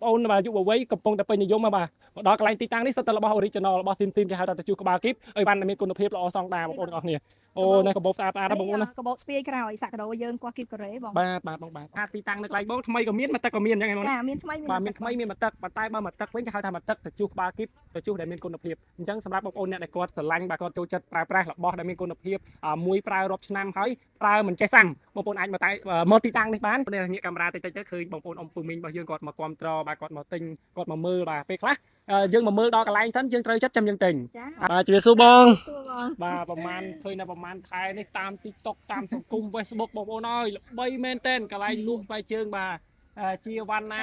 Ôn mà dụ với cầm pong tập bên nhiều mà bà đó cái tí tăng đấy sao tao là bao original bao tin cái hai ta chụp cái ba kíp ơi ban là mình con phép là song đà một ôn ngọc nè ô này có bộ ta đó bông ôn có bộ speed cái nào sạc đồ dương qua kịp cái rễ bông ba tí tăng được lại bông thay có miếng mà ta có miếng chẳng hạn miếng bà miếng thay miếng mà tắc bà tay ba mà tắc với cái hai ta mà tắc ta chụp ba kíp ta chụp để mình con phép chẳngสำหรับบางคนเนี่ยในกอดสลังบางคนโจจัดปลายปลายหลับบอสได้มีคุณภาพมวยปลายรบชนะเฮ้ยปลายเหมือนใจสั่งบางคนอาจมาตายมอติตังในบ้านเนี่ยเนี่ยกัมราแต่จะคือบางคนอมปูมิงบางยื่นกอดมาความตรอบางกอดมาติงกอดมามือบางไปคลายื่นมามือดอกอะไรสั้นยื่นเตยชัดจำยังติงจีบสู้บองบางประมาณเคยนะประมาณไทยในตามติ๊กต็อกตามสังคมเฟซบุ๊กบางคนน้อยใบเมนเต้นกับอะไรลุ่มไปเชิงบาchiaวันนะ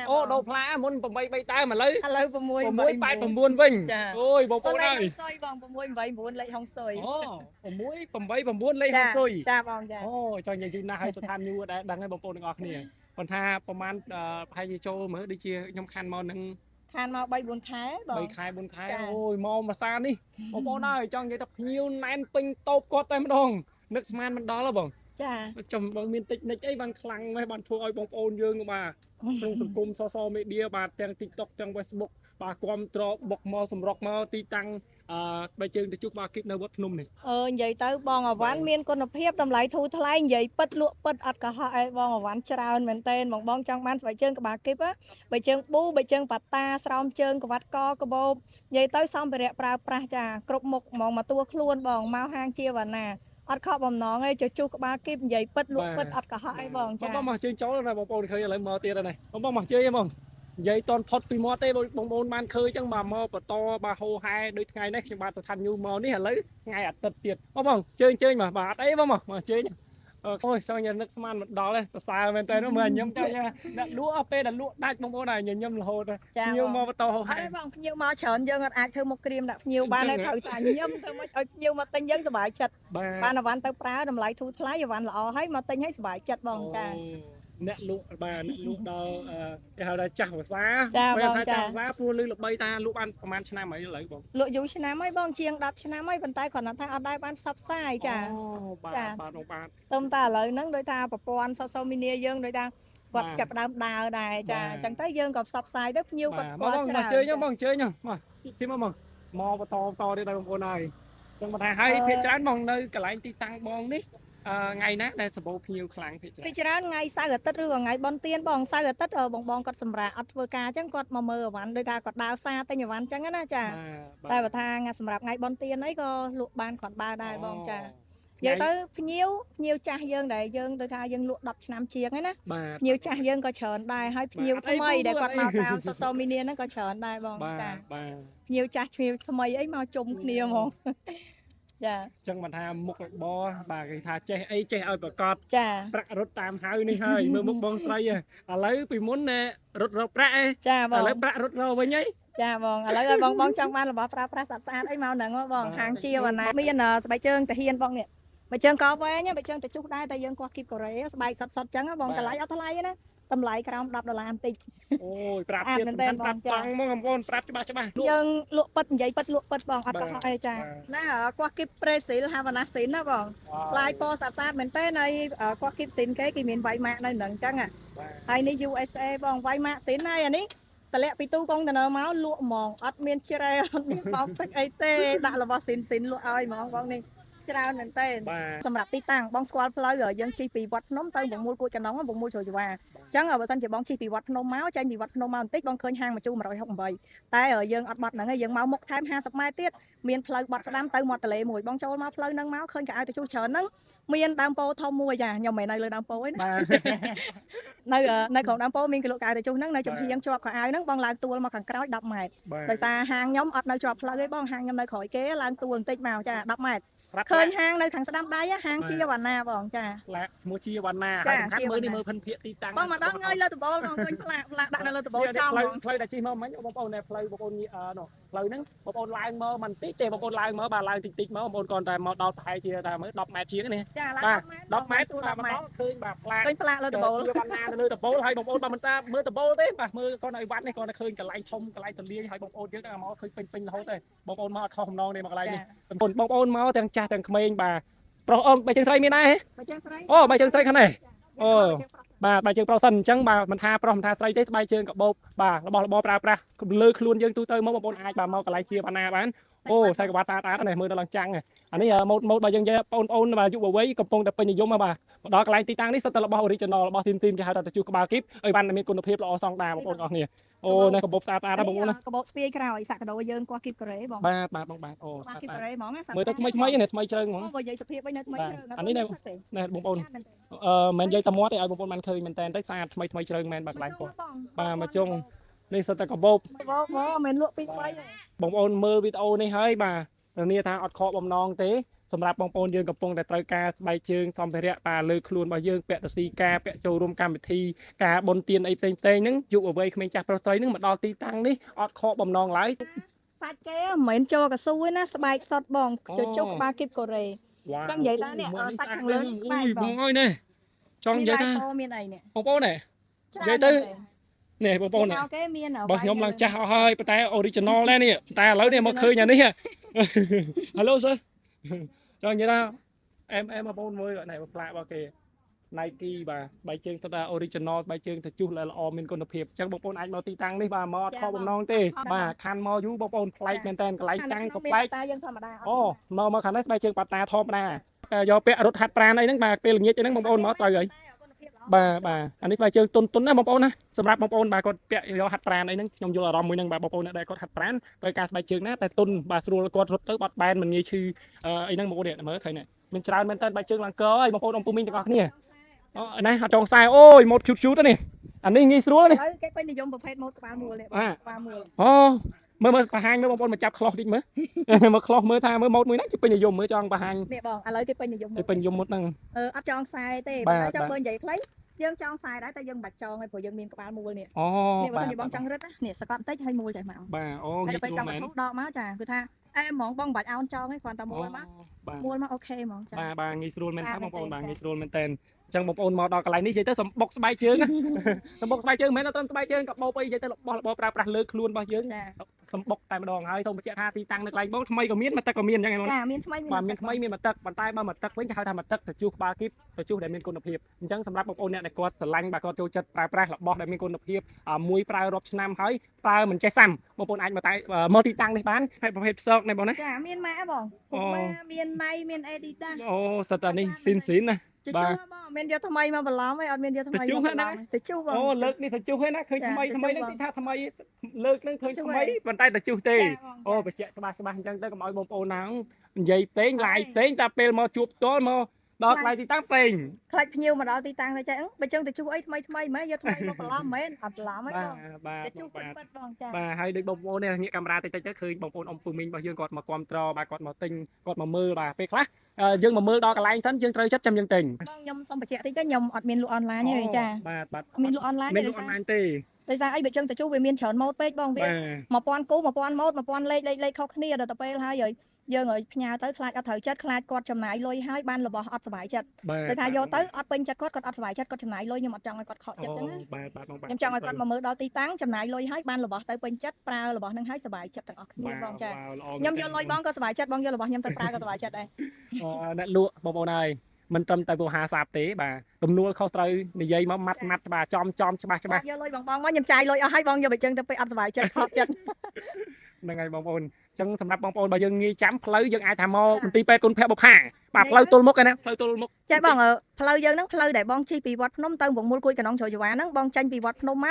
โอ้ดอกพลามุนผมใบตายมาเลยผมมวยไปผมบุญวิ่งโอ้ยบอกเลยซอยบองผมมวยใบบุญเลยห้องซอยโอ้ผมมวยผมใบผมบุญเลยห้องซอยจ้าบองจ้าโอ้จอยยังยืนหน้าให้สุดท้ายยูได้ดังให้บอกโปรดออกเนี่ยปัญหาประมาณพายโจเหมือนดิเชียยำคันมอนึงคันมาใบบุญขายบองใบขายบุญขายโอ้ยมอมาซานี่บอกโปรดได้จังยังตับยิวแนนปิงโตกอดแต่มันดองนึกสมานมันดอแล้วบ่จำบางมีนติดในใจบางคลังไว้บางทัวร์ไอ้บางโอนยืงมาตรงสังคมโซเชียลมีเดียบาแตงติ๊กต็อกแตงเฟซบุ๊กบาความตรอบกมอสมรกมอตีตังใบเชิงจะจุกบาคิดในวัดนุ่มนี่vậy tới bong ở ván miên con hợp hiệp đầm lại thu thay vậy bật lụa bật ắt cả hai bong ở ván trào mình tên bằng bong trong ban phải chân của bà kíp á bài chân bu bài chân bát ta xong chân của vắt co của bô vậy tới xong phải đẹp pra trà cột một mong mà tua luôn bong mau hang chia vào nè ắt khóc bong nó ngay cho chu của bà kíp vậy bật lụa bật ắt cả hai bong trà bong mà chơi chó là bong bong khơi lại mò tiền này bong mà chơi bong vậy toàn phật bị mò tê bong bong ban khơi chẳng mà mò bờ to bà hồ hai đôi ngày này bà tụi thành nhu mò ní hả lấy ngày ắt tật tiệt bong chơi mà bà đấy bong mà chơi ôi sao nhà nước man đó lên xài bên tay nó mười nhâm cho nha đặt lúa ap đặt lúa đắt bông bông này nhiều nhâm là hồ rồi nhiều mò to hồ hai bông nhiều mò chởn dân ai thưa một kìm đặt nhiều ban này thử tài nhâm thôi mới nhiều mà tinh dân sờ bài chật ban là van tới prá đầm lại thu thái và van lọ thấy mà tinh thấy sờ bài chật bông cha nẹt lụa bà nẹt lụa đó hào là chặt vào giá bây giờ chặt giá mua lư lục bay ta lụa ănประมาณ chna mấy lấy bông lụa dù chna mấy bông chiêng đập chna mấy bàn tay còn là thay ở đây ban sắp sai chả tôm ta lợi nắng đôi ta bọc quan sau mini dương đôi ta quạt chặt đào đào này chả chẳng tới dương còn sắp sai rất nhiều con mà chơi nhá bông chơi nhá mà khi mà mò to đi đây bông này trong mặt hay phía trái bông nơi cả lại tí tăng bông đi ngày nát đây sập bộ nhiều kháng phía trái ngày sai ở tất rồi ngày bon tiên bong sai ở tất ở bong cọt sầm rạ ắt vừa cá chẳng cọt mà mờ ván đôi ta cọt đào xa tay nhà ván chẳng á chả tay vào thang ngày sầm rạ ngày bon tiên ấy có lụa ban còn ba đài bong chả giờ tới nhiều cha dương đại dương đôi ta dương lụa đập nam chiếng ấy nè nhiều cha dương có chởn đài hay nhiều thay mây để quạt màu tao sau mini nó có chởn đài bong chả nhiều cha nhiều thay mây ấy màu trùng nhiều mà chẳng mà tha một bò bà cái tha che ơi bà cọt bạc rốt tam hai này hơi mưa một bông tây lấy vì muốn rốt bạc lấy bạc rốt rau với nhấy bong lấy bong trong ban là bỏ bạc sạch sạch ấy màu nắng bong hàng chia vào này bây giờ bài trơn tại hiên bong nè bài trơn có vé nhá bài trơn tại chút đây tại dân qua kịp cổ rễ bài sạch trắng bong cả lấy ở thay á tâm lại cái ông đập đồ làm tịch ôi bạc tiền bạc bằng mong con bạc cho bà dân lụa bật vậy bật bong ăn có ai cha nè ở qua kịp presil Havana xin đó bong lại po sạch mình tới này qua kịp xin cái miền vay mạ nơi nặng chăng hay ní USA bong vay mạ xin này anh ấyแต่แหละไปตู้กองแต่เนอม้าลวกมองอัดเมียนเจริญมีปอกตึกไอเต้ด่าละบอสินลวกอ้อยมองกองนี่เจริญนั่นเต้สำหรับตีตังบองสควอตเพลย์เลยยังชีปีวัดน้ำเต้บ่งมูลกูจะน้องบ่งมูลโชยว่าจังเอาไปสั่นจะบองชีปีวัดน้ำม้าใจปีวัดน้ำม้าติ๊กบองเคยห่างมาจูมาร้อยหกใบแต่ยังอัดบัดหนังยังเมาหมกแถม50 ไม้ติดเมียนเพลย์บัดสะดำเต้หมดทะเลมวยบองโจมาเพลย์นั่งเมาเคยกับไอตะชูเฉินนั่งเมียนดามโปทอมมวยจ้ะยอมไม่ในเลยดามโปไว้นะในของดามโปมีกระโหลกไอตะชูนั่งในจุดที่ยังจวบของไอ้นั่งบองลางตัวมาขังกร้อยดับใหม่แต่ซาห่างย้อมอัดในจวบเพลย์บองห่างย้อมในข่อยเก๋ลางตัวติ๊กมาจ้ะดับใหม่เคยห่างในขังสะดำได้ห่างเชียวันนาบองจ้ะและมัวเชียวันนาคัดมือนี่มือพันเพียตีตังบองมาดังเงยเลยตัวบอลบองเคยปลาดักเลยตัวบอลจ้องเพลย์แต่จีมาไหมบองเนี่ยเพลย์บองนี่เนาะเพลย์นั้นบองลายมือมันติ๊กเจบองลายมือบาลายติ๊กมือบองก่อนแต่มาดอกไทยเชียแต่มือดอกแมทเชียนี่ดอกแมทตัวมันต้องคืนแบบปลาเลยตัวบอลวันนาเลยตัวบอลให้บองมันตามือตัวบอลเต้ป่ะมือก่อนไอ้วัดนี่ก่อนคืนกับไล่ทมกับไล่ตะเลียให้บองเยอะแต่มาเคยเป็นเขาเต้บองมาเข้าห้องนอนเนี่ยมาอะไรนี่เป็นคนบองมาแต่งจ่าแต่งเขมรบ่าเพราะใบจังไสมีไหนโอ้ใบจังไสขนาดโอ้ បាទបាយជើងប្រុសសិនអញ្ចឹងបាទមិនថាប្រុសមិនថាស្រីទេបាយជើងកាបូបបាទរបស់ប្រើប្រាស់លើខ្លួនយើងទូទៅមកបងប្អូនអាចបាទមកកន្លែងជាបណ្ណាបានអូខ្សែក្បាត់ស្អាតនេះមើលដល់ឡើងចាំងអានេះម៉ូតបើយើងនិយាយបងប្អូនបាទយុវវ័យកំពុងតែពេញនិយមបាទមកដល់កន្លែងទីតាំងនេះសិតតែរបស់ original របស់ទីមគេហៅថាទៅជួសក្បាលគីបឲ្យបានមានគុណភាពល្អសងដាបងប្អូនអរគ្នាអូនេះកាបូបស្អាតណាបងប្អូនណាកាបូបស្ពាយក្រោយសាក់កដោយើងគាត់គីបកូរ៉េបងបាទបងបាទអូស្អាតគីបកូរ៉េហ្មងមើលទៅថ្មីនេះថ្មីជ្រៅហ្មងបើនិយាយសភាពវិញនៅថ្មីជ្រៅអានេះនេះបងប្អូនមិននិយាយតែមាត់ទេឲ្យបងប្អូនបានឃើញមែនតើទៅស្អាតថ្មីជ្រៅមែនបាទកន្លែងគាត់បាទមកចុងនេះសិតតែកាបូបមិនលក់ពី3បងប្អូនមើលវីដេអូនេះហើយបាទធានាថាអត់ខកបំណងទេសម្រាប់បងប្អូនយើងកំពុងតែត្រូវការស្បែកជើងសម្ភារៈបាទលើខ្លួនរបស់យើងពាក់ទៅស៊ីការពាក់ចូលរួមកម្មវិធីការបុណ្យទានអីផ្សេងហ្នឹងយុវវ័យក្មេងចាស់ប្រុសស្រីហ្នឹងមកដល់ទីតាំងនេះអត់ខកបំណងឡើយសាច់គេមិនមែនចូលកស៊ូទេណាស្បែកសុតបងជុះក្បាលគីបកូរ៉េចង់និយាយថានេះសាច់ខាងលើស្បែកបងអើយនេះចង់និយាយថាមានអីនេះបងប្អូននេះនិយាយទៅនេះបងប្អូនគេមានបើខ្ញុំឡើងចាស់អស់ហើយតែ original ដែរនេះតែឥឡូវនេះមកឃើញអានេះ Hello sir ចង់និយាយថាអែមបងប្អូនមើលណែផ្លាករបស់គេ Nike បាទបាយជើងទៅថា original បាយជើងទៅជួសល្អមានគុណភាពអញ្ចឹងបងប្អូនអាចមកទីតាំងនេះបាទមកអត់ខកបំណងទេបាទខានមកយូរបងប្អូនប្លែកមែនតើកន្លែងតាំងក៏ប្លែកតែយើងធម្មតាអូមកខាងនេះបាយជើងបាត់តាធម្មតាយកពាក់រត់ហាត់ប្រាណអីហ្នឹងបាទពេលល្ងាចអីហ្នឹងបងប្អូនមកត្រូវហើយបាទអានេះបាយជើងទុនណាបងប្អូនណាសម្រាប់បងប្អូនបាទគាត់ពាក់យកហាត់ប្រាណអីហ្នឹងខ្ញុំយល់អារម្មណ៍មួយហ្នឹងបាទបងប្អូនដែលគាត់ហាត់ប្រាណត្រូវការស្បែកជើងណាតែទុនបាទស្រួលគាត់រត់ទៅបាត់បែនមិនងាយឈឺអីហ្នឹងបងប្អូនមើលឃើញនេះមានច្រើនមែនតើស្បែកជើងឡើងកហើយបងប្អូនអំពុំមីងទាំងអស់គ្នាអូណាអត់ចងខ្សែអូយម៉ូតឈូតនេះអានេះងាយស្រួលនេះគេពេញនិយមប្រភេទម៉ូតក្បាលមូលនេះក្បាលមូលអូមើលបង្ហាញមើលបងប្អូនមកចាប់ខ្លោះតិចមើលមកខ្លោះមើលថាមើលម៉ូតមួយហ្នឹងគេពេញនិយមមើលចង់បង្ហាញនេះបងឥឡូវគេពេញនិយមគេពេញនិយមម៉ូតហ្នឹងអត់ចងខ្សែទេតែចង់បើនិយាយខ្លីយើងចង់ខ្សែដែរតែយើងមិនបាច់ចងទេព្រោះយើងមានក្បាលមូលនេះអូនេះបើបងចង់រឹតនេះសកត់បន្តិចឲ្យមូលចេះមកបាទអូងាយស្រួលមែនតែពេលចង់មកចាគឺថាអែហ្មងបងមិនបាច់អោនចងទេគ្រាន់តែមូលមកអូខេហ្មងចាបាទងាយស្រួលមែនតើបងប្អូនបាទងាយស្រួលមែនតើអញ្ចឹងបងប្អូនមកដល់កន្លែងនេះនិយាយទៅសំបុកស្បែកជើងសំបុកស្បែកជើងមិនមែនតែស្បែកជើងកាបូបអីនិយាយទៅរបស់ប្រើប្រាស់លើខ្លួនរបស់យើងសំបុកតែម្ដងហើយសូមបញ្ជាក់ថាទីតាំងនៅកន្លែងបងថ្មីក៏មានមកទឹកក៏មានអញ្ចឹងចាមានថ្មីបាទមានថ្មីមានមកទឹកប៉ុន្តែបើមកទឹកវិញគេហៅថាមកទឹកទៅជួសក្បាលគីបទៅជួសដែលមានគុណភាពអញ្ចឹងសម្រាប់បងប្អូនអ្នកដែលគាត់ស្រឡាញ់បាទគាត់ចូលចិត្តប្រើប្រាស់របស់ដែលមានគុណភាពមួយប្រើរាប់ឆ្នាំហើយប្រើមិនចេះសាំបងប្អូនអាចមកទីតាំងនេះបានប្រភេទផ្សោកនេះបងណាចាមានម៉ាបងម៉ាមានណៃមានអេឌីតាអូសិតតែនេះស៊ីនណាបាទមានយកថ្មីមកបន្លំឯអត់មានយកថ្មីមកបន្លំទៅជុះបងអូលើកនេះទៅជុះហ្នឹងណាឃើញថ្មីហ្នឹងទីថាថ្មីលើកហ្នឹងឃើញថ្មីប៉ុន្តែទៅជុះទេអូបញ្ជាក់ច្បាស់អញ្ចឹងទៅកុំឲ្យបងប្អូនណានិយាយផ្សេងឡាយផ្សេងតែពេលមកជួបផ្ទាល់មកដល់កន្លែងទីតាំងផ្សេងខ្លាច់ភ្ញៀវមកដល់ទីតាំងទៅចេះបើចឹងទៅជួអីថ្មីមែនយកថ្មីមកបន្លំមែនអត់បន្លំទេបងបាទជួពិតបងចាបាទហើយដូចបងប្អូននេះងាកកាមេរ៉ាតិចទៅឃើញបងប្អូនអំពូមីងរបស់យើងគាត់មកគ្រប់ត្របាទគាត់មកទិញគាត់មកមើលបាទពេលខ្លះយើងមកមើលដល់កន្លែងសិនយើងត្រូវចិត្តចាំយើងទិញបងខ្ញុំសុំបញ្ជាក់តិចទៅខ្ញុំអត់មានលក់អនឡាញទេចាបាទមានលក់អនឡាញមានលក់អនឡាញទេដោយសារអីបើចឹងទៅជួវាមានច្រើនម៉ូតពេកបងវា1000គូ1000ម៉ូត1000លេខខុសគ្នាដល់ទៅពេលហើយយើងឲ្យផ្ញើទៅខ្លាចអត់ត្រូវចិត្តខ្លាចគាត់ចំណាយលុយហើយបានរបស់អត់សុបាយចិត្តតែថាយកទៅអត់ពេញចិត្តគាត់អត់សុបាយចិត្តគាត់ចំណាយលុយខ្ញុំអត់ចង់ឲ្យគាត់ខកចិត្តចឹងណាខ្ញុំចង់ឲ្យគាត់មកមើលដល់ទីតាំងចំណាយលុយហើយបានរបស់ទៅពេញចិត្តប្រើរបស់នឹងហើយសុបាយចិត្តទាំងអស់គ្នាបងចាខ្ញុំយកលុយបងក៏សុបាយចិត្តបងយករបស់ខ្ញុំទៅប្រើក៏សុបាយចិត្តដែរអ្នកលក់បងប្អូនហើយមិនត្រឹមតែវោហាសាបទេបាទទំនួលខុសត្រូវនិយាយមកម៉ាត់បាទចំច្បាស់យកលុយបងមកខ្ញុំចាយលុយអស់ហើយបងយកទៅចឹងទៅពេលអត់សុបាយចិត្តខកចិត្តហ្នឹងហើយបងប្អូនអញ្ចឹងសម្រាប់បងប្អូនបើយើងងាយចាំផ្លូវយើងអាចថាមកមន្ទីរពេទ្យគុណភ័ក្របុប្ផាបាទផ្លូវទល់មុខឯណាផ្លូវទល់មុខចាបងផ្លូវយើងហ្នឹងផ្លូវដែលបងជិះពីវត្តភ្នំទៅវងមូលគួយកណ្ដុងជ្រោយចង្វាហ្នឹងបងចាញ់ពីវត្តភ្នំម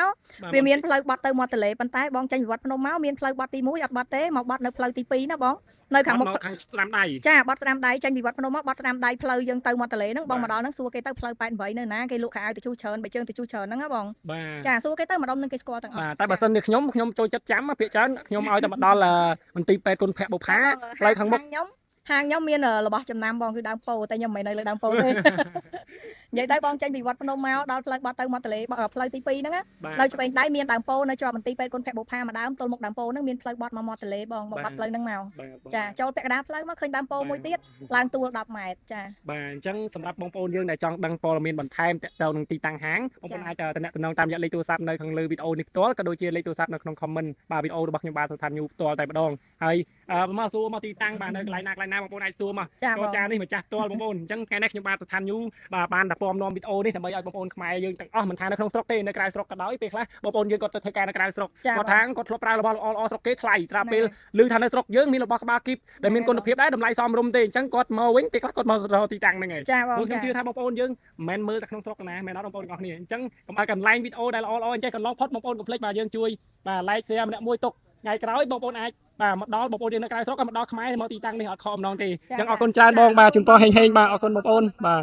កវាមានផ្លូវបត់ទៅមាត់ទន្លេប៉ុន្តែបងចាញ់ពីវត្តភ្នំមកមានផ្លូវបត់ទី1អត់បត់ទេមកបត់នៅផ្លូវទី2ណាបងនៅខាងមុខខាងស្ដាំដៃចាបត់ស្ដាំដៃចាញ់ពីវត្តភ្នំមកបត់ស្ដាំដៃផ្លូវយើងទៅមាត់ទន្លេហ្នឹងបងមកដល់ហ្នឹងសួរគេទៅផ្លូវ88នៅណាគេលក់ខោអាវទៅជួសច្រើនបើជើងទៅជួសច្រើនហ្នឹងណាបងចាសួរគេទៅម្ដុំនឹងគេស្គាល់ទាំងអស់បាទតែបើសិនជាខ្ញុំចូលចិត្តចាំពាក្យច្រើនខ្ញុំឲ្យតែមកដល់មន្ទីរពេទ្យគុណភ័ក្របុប្ផាផ្លូវខាងមុខហាងខ្ញុំមានរបស់ចំណាំបងគឺដើមពោតែខ្ញុំមិននៅលើដើមពោទេនិយាយទៅបងចេញពីវត្តភ្នំមកដល់ផ្លូវបត់ទៅមាត់ទន្លេផ្លូវទី2ហ្នឹងនៅឆ្វេងដៃមានដើមពោនៅជាប់មន្ទីរពេទ្យគុណភ័ក្របុប្ផាមួយដើមទល់មុខដើមពោហ្នឹងមានផ្លូវបត់មកមាត់ទន្លេបងបត់ផ្លូវហ្នឹងមកចាចូលពាក់កណ្ដាលផ្លូវមកឃើញដើមពោមួយទៀតឡើងទួល10ម៉ែត្រចាបាទអញ្ចឹងសម្រាប់បងប្អូនយើងដែលចង់ដឹងព័ត៌មានបន្ថែមទាក់ទងនឹងទីតាំងហាងបងប្អូនអាចតំណតាមរយៈលេខទូរស័ព្ទនៅខាងលើវីដេអូនេះផ្ទាល់ក៏ដូចជាលេខទូរស័ព្ទនៅក្នុង comment បាទវីដេអូរបស់ខ្ញុំបាទសុថាញូផ្ទាល់តែម្ដងហើយមកសួរមកទីតាំងបាទនៅកន្លែងណា បងប្អូនអាចសួរមក ចា ចរចានេះម្ចាស់ផ្ទាល់បងប្អូនអញ្ចឹងថ្ងៃនេះខ្ញុំបាទទៅឋានយូបាទបានតែពំនាំវីដេអូនេះដើម្បីឲ្យបងប្អូនខ្មែរយើងទាំងអស់មិនថានៅក្នុងស្រុកទេនៅក្រៅស្រុកក៏ដោយពេលខ្លះបងប្អូនយើងគាត់ទៅធ្វើការនៅក្រៅស្រុកគាត់ថាគាត់ធ្លាប់ប្រើរបស់ល្អស្រុកគេថ្លៃត្រាប់ពេលឮថានៅស្រុកយើងមានរបស់ក្បាលគីបដែលមានគុណភាពដែរតម្លៃសមរម្យទេអញ្ចឹងគាត់មកវិញពេលខ្លះគាត់មករកទីតាំងហ្នឹងឯង ចាបង ខ្ញុំជឿថាបងប្អូនយើងមិនមើលតែក្នុងស្រុកណាមែនអត់បងប្អូនទាំងអស់គ្នាអញ្ចឹងកុំឲ្យកន្លែងវីដេអូដែលល្អៗអញ្ចឹងកន្លងផុតបងប្អូនកុំភ្លេចបាទយើងជួយបាទ like share ម្នាក់មួយទុកថ្ងៃក្រោយបងប្អូនអាចបាទមកដល់បងប្អូនយើងនៅក្រៅស្រុកក៏មកដល់ខ្មែរមកទីតាំងនេះអត់ខំម្ដងទេអញ្ចឹងអរគុណច្រើនបងបាទជូនពរហេងៗបាទអរគុណបងប្អូនបាទ